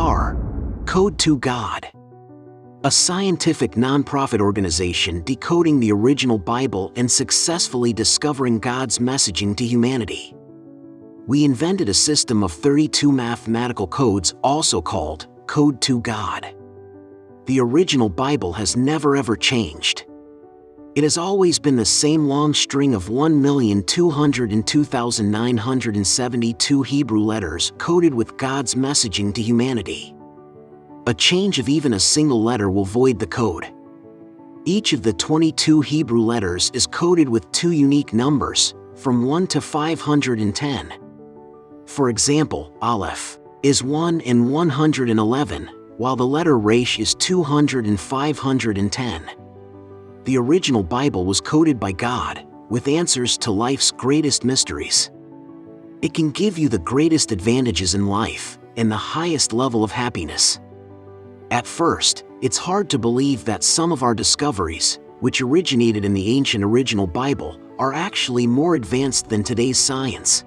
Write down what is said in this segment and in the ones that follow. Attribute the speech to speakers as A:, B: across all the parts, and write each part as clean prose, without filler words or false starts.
A: are code2GOD, a scientific nonprofit organization decoding the original Bible and successfully discovering God's messaging to humanity. We invented a system of 32 mathematical codes, also called code2GOD. The original Bible has never ever changed. It has always been the same long string of 1,202,972 Hebrew letters coded with God's messaging to humanity. A change of even a single letter will void the code. Each of the 22 Hebrew letters is coded with 2 unique numbers, from 1 to 510. For example, Aleph is 1 in 111, while the letter Resh is 200 and 510. The original Bible was coded by God, with answers to life's greatest mysteries. It can give you the greatest advantages in life, and the highest level of happiness. At first, it's hard to believe that some of our discoveries, which originated in the ancient original Bible, are actually more advanced than today's science.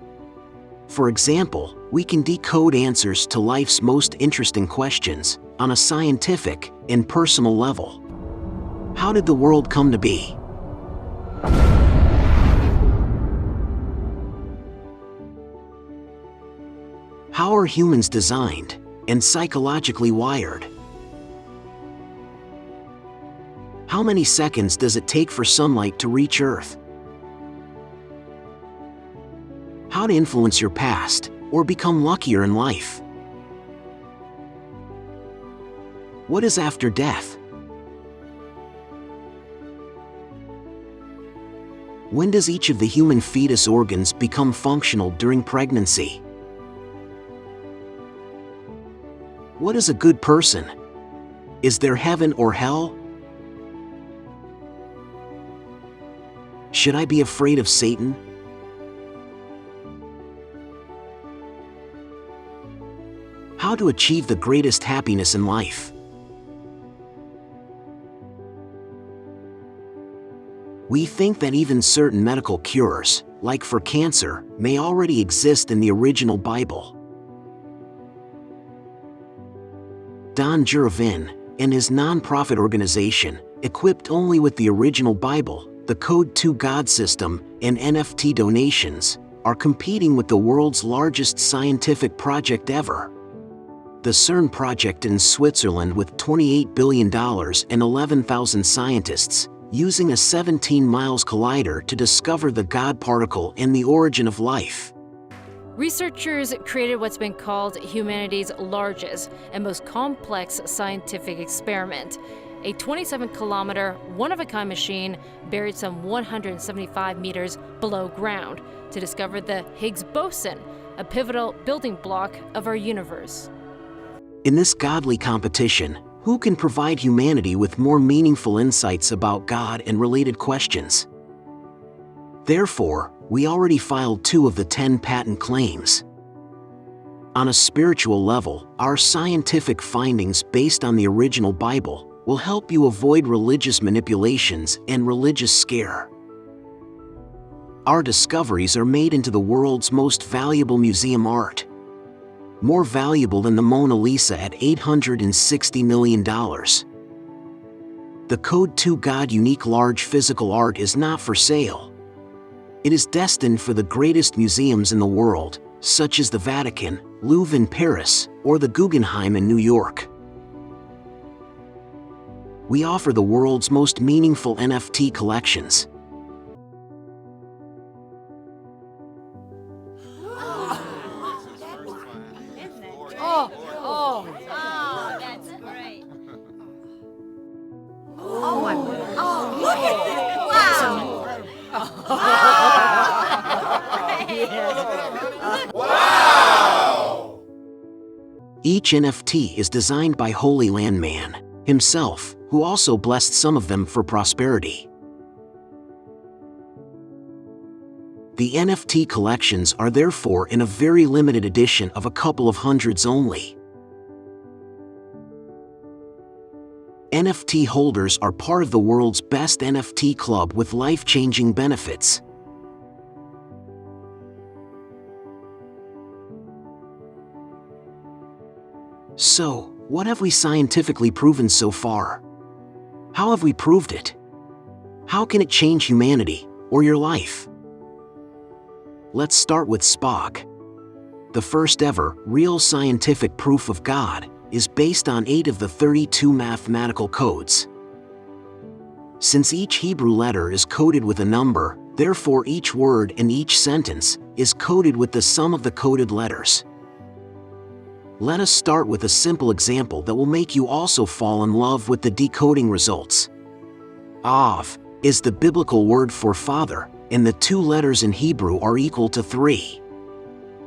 A: For example, we can decode answers to life's most interesting questions on a scientific and personal level. How did the world come to be? How are humans designed and psychologically wired? How many seconds does it take for sunlight to reach Earth? How to influence your past or become luckier in life? What is after death? When does each of the human fetus organs become functional during pregnancy? What is a good person? Is there heaven or hell? Should I be afraid of Satan? How to achieve the greatest happiness in life? We think that even certain medical cures, like for cancer, may already exist in the original Bible. Don Juravin and his non-profit organization, equipped only with the original Bible, the code2GOD system, and NFT donations, are competing with the world's largest scientific project ever. The CERN project in Switzerland, with $28 billion and 11,000 scientists, using a 17 miles collider to discover the God particle and the origin of life.
B: Researchers created what's been called humanity's largest and most complex scientific experiment, a 27-kilometer, one-of-a-kind machine buried some 175 meters below ground to discover the Higgs boson, a pivotal building block of our universe.
A: In this godly competition, who can provide humanity with more meaningful insights about God and related questions? Therefore, we already filed 2 of the 10 patent claims. On a spiritual level, our scientific findings based on the original Bible will help you avoid religious manipulations and religious scare. Our discoveries are made into the world's most valuable museum art. More valuable than the Mona Lisa at $860 million. The code2GOD unique large physical art is not for sale. It is destined for the greatest museums in the world, such as the Vatican, Louvre in Paris, or the Guggenheim in New York. We offer the world's most meaningful NFT collections.
C: Oh, that's great. Oh, look at this. Wow. Wow!
A: Each NFT is designed by Holy Land Man himself, who also blessed some of them for prosperity. The NFT collections are therefore in a very limited edition of a couple of hundreds only. NFT holders are part of the world's best NFT club with life-changing benefits. So, what have we scientifically proven so far? How have we proved it? How can it change humanity, or your life? Let's start with SPOG. The first ever, real scientific proof of God is based on 8 of the 32 mathematical codes. Since each Hebrew letter is coded with a number, therefore each word in each sentence is coded with the sum of the coded letters. Let us start with a simple example that will make you also fall in love with the decoding results. Av is the biblical word for father, and the 2 letters in Hebrew are equal to 3.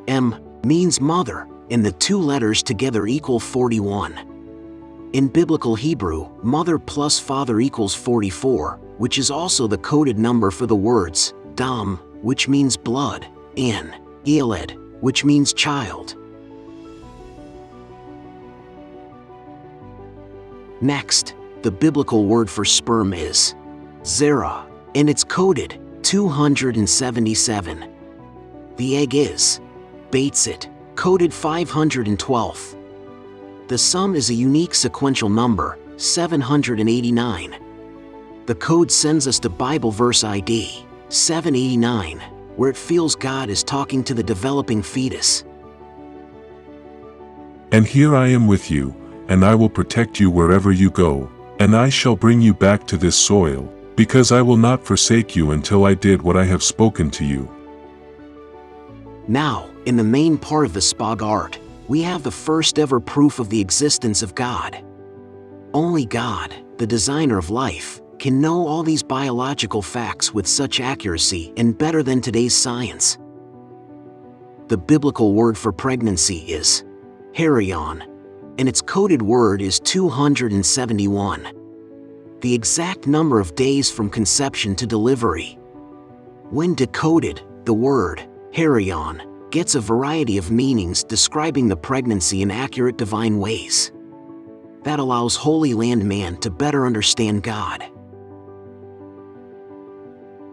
A: M means mother, and the 2 letters together equal 41. In biblical Hebrew, mother plus father equals 44, which is also the coded number for the words dam, which means blood, and Eled, which means child. Next, the biblical word for sperm is zera, and it's coded 277. The egg is Batsit, coded 512. The sum is a unique sequential number, 789. The code sends us to Bible verse ID 789, where it feels God is talking to the developing fetus.
D: And here I am with you, and I will protect you wherever you go, and I shall bring you back to this soil, because I will not forsake you until I did what I have spoken to you.
A: Now, in the main part of the SPOG art, we have the first ever proof of the existence of God. Only God, the designer of life, can know all these biological facts with such accuracy and better than today's science. The biblical word for pregnancy is herion, and its coded word is 271. The exact number of days from conception to delivery. When decoded, the word herion gets a variety of meanings describing the pregnancy in accurate divine ways. That allows Holy Land man to better understand God.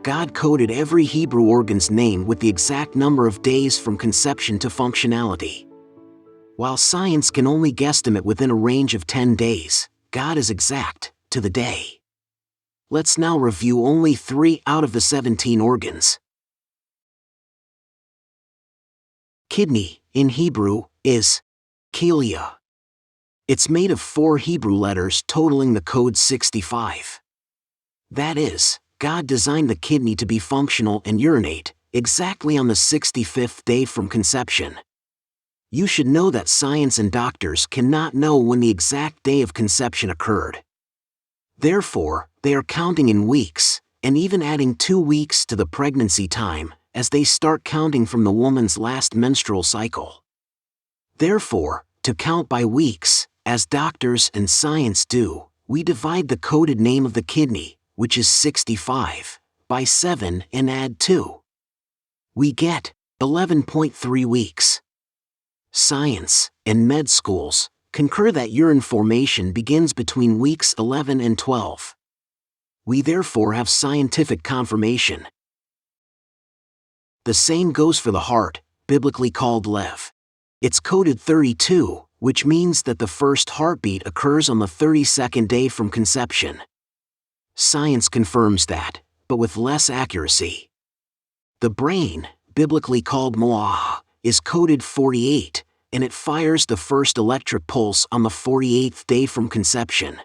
A: God coded every Hebrew organ's name with the exact number of days from conception to functionality. While science can only guesstimate within a range of 10 days, God is exact, to the day. Let's now review only 3 out of the 17 organs. Kidney, in Hebrew, is kelia. It's made of 4 Hebrew letters totaling the code 65. That is, God designed the kidney to be functional and urinate exactly on the 65th day from conception. You should know that science and doctors cannot know when the exact day of conception occurred. Therefore, they are counting in weeks, and even adding 2 weeks to the pregnancy time, as they start counting from the woman's last menstrual cycle. Therefore, to count by weeks, as doctors and science do, we divide the coded name of the kidney, which is 65, by 7 and add 2. We get 11.3 weeks. Science and med schools concur that urine formation begins between weeks 11 and 12. We therefore have scientific confirmation. The same goes for the heart, biblically called lev. It's coded 32, which means that the first heartbeat occurs on the 32nd day from conception. Science confirms that, but with less accuracy. The brain, biblically called moah, is coded 48, and it fires the first electric pulse on the 48th day from conception.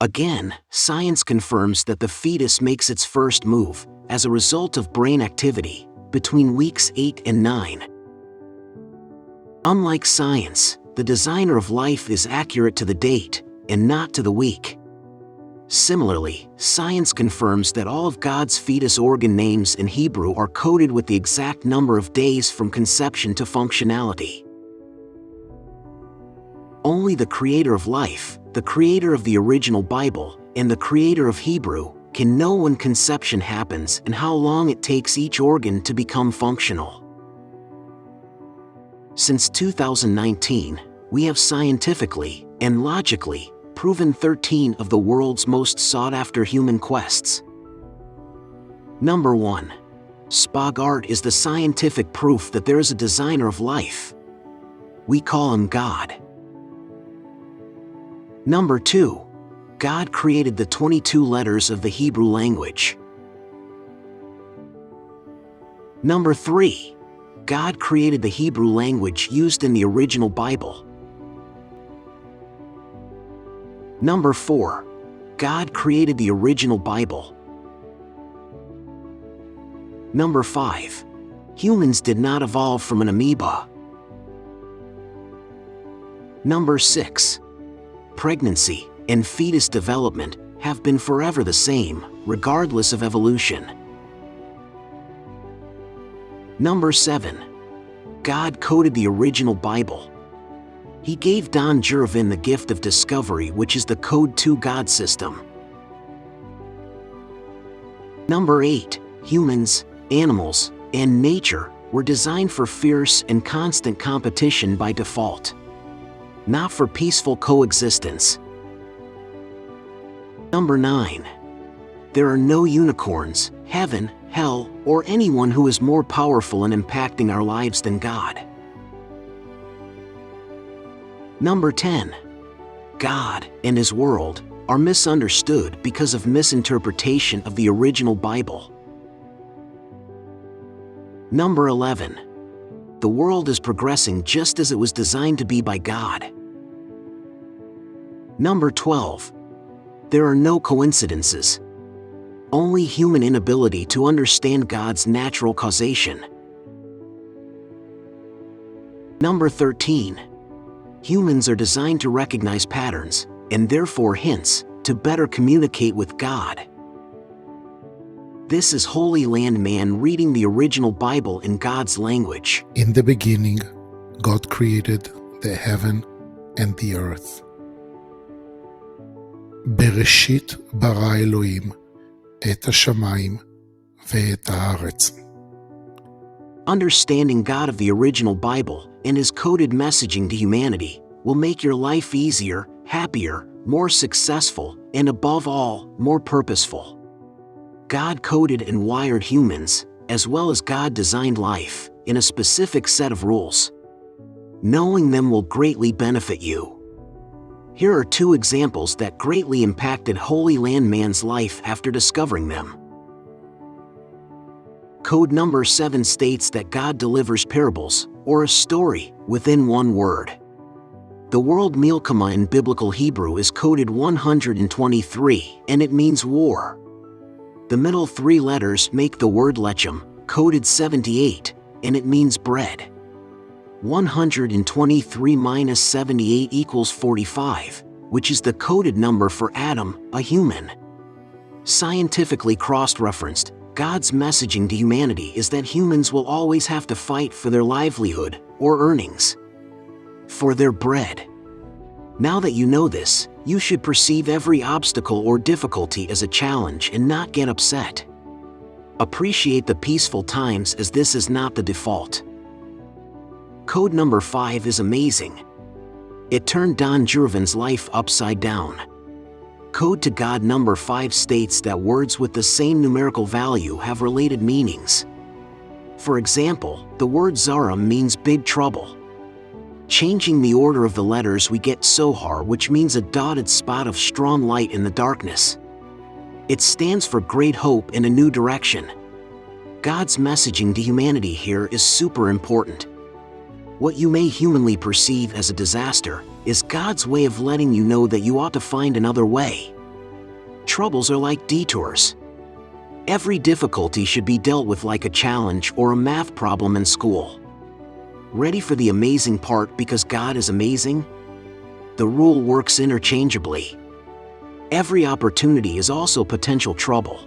A: Again, science confirms that the fetus makes its first move, as a result of brain activity, between weeks 8 and 9. Unlike science, the designer of life is accurate to the date, and not to the week. Similarly, science confirms that all of God's fetus organ names in Hebrew are coded with the exact number of days from conception to functionality. Only the creator of life, the creator of the original Bible, and the creator of Hebrew, can know when conception happens and how long it takes each organ to become functional. Since 2019, we have scientifically and logically proven 13 of the world's most sought-after human quests. Number 1. SPOG art is the scientific proof that there is a designer of life. We call him God. Number 2. God created the 22 letters of the Hebrew language. Number 3. God created the Hebrew language used in the original Bible. Number 4. God created the original Bible. Number 5. Humans did not evolve from an amoeba. Number 6. Pregnancy and fetus development have been forever the same, regardless of evolution. Number 7. God coded the original Bible. He gave Don Jervin the gift of discovery, which is the code2GOD system. Number 8. Humans, animals, and nature were designed for fierce and constant competition by default, not for peaceful coexistence. Number 9. There are no unicorns, heaven, hell, or anyone who is more powerful in impacting our lives than God. Number 10. God and His world are misunderstood because of misinterpretation of the original Bible. Number 11. The world is progressing just as it was designed to be by God. Number 12. There are no coincidences, only human inability to understand God's natural causation. Number 13. Humans are designed to recognize patterns, and therefore hints, to better communicate with God. This is Holy Land Man reading the original Bible in God's language.
E: In the beginning, God created the heaven and the earth. בראשית ברא אלוהים את השמיים ואת הארץ.
A: Understanding God of the original Bible and His coded messaging to humanity will make your life easier, happier, more successful, and above all, more purposeful. God coded and wired humans, as well as God designed life, in a specific set of rules. Knowing them will greatly benefit you. Here are 2 examples that greatly impacted Holy Land Man's life after discovering them. Code number 7 states that God delivers parables, or a story, within one word. The word milkama in Biblical Hebrew is coded 123, and it means war. The middle 3 letters make the word lechem, coded 78, and it means bread. 123 minus 78 equals 45, which is the coded number for Adam, a human. Scientifically cross-referenced, God's messaging to humanity is that humans will always have to fight for their livelihood, or earnings. For their bread. Now that you know this, you should perceive every obstacle or difficulty as a challenge and not get upset. Appreciate the peaceful times, as this is not the default. Code number 5 is amazing. It turned Don Jervin's life upside down. Code2GOD number 5 states that words with the same numerical value have related meanings. For example, the word Zara means big trouble. Changing the order of the letters, we get Sohar, which means a dotted spot of strong light in the darkness. It stands for great hope in a new direction. God's messaging to humanity here is super important. What you may humanly perceive as a disaster is God's way of letting you know that you ought to find another way. Troubles are like detours. Every difficulty should be dealt with like a challenge or a math problem in school. Ready for the amazing part because God is amazing? The rule works interchangeably. Every opportunity is also potential trouble.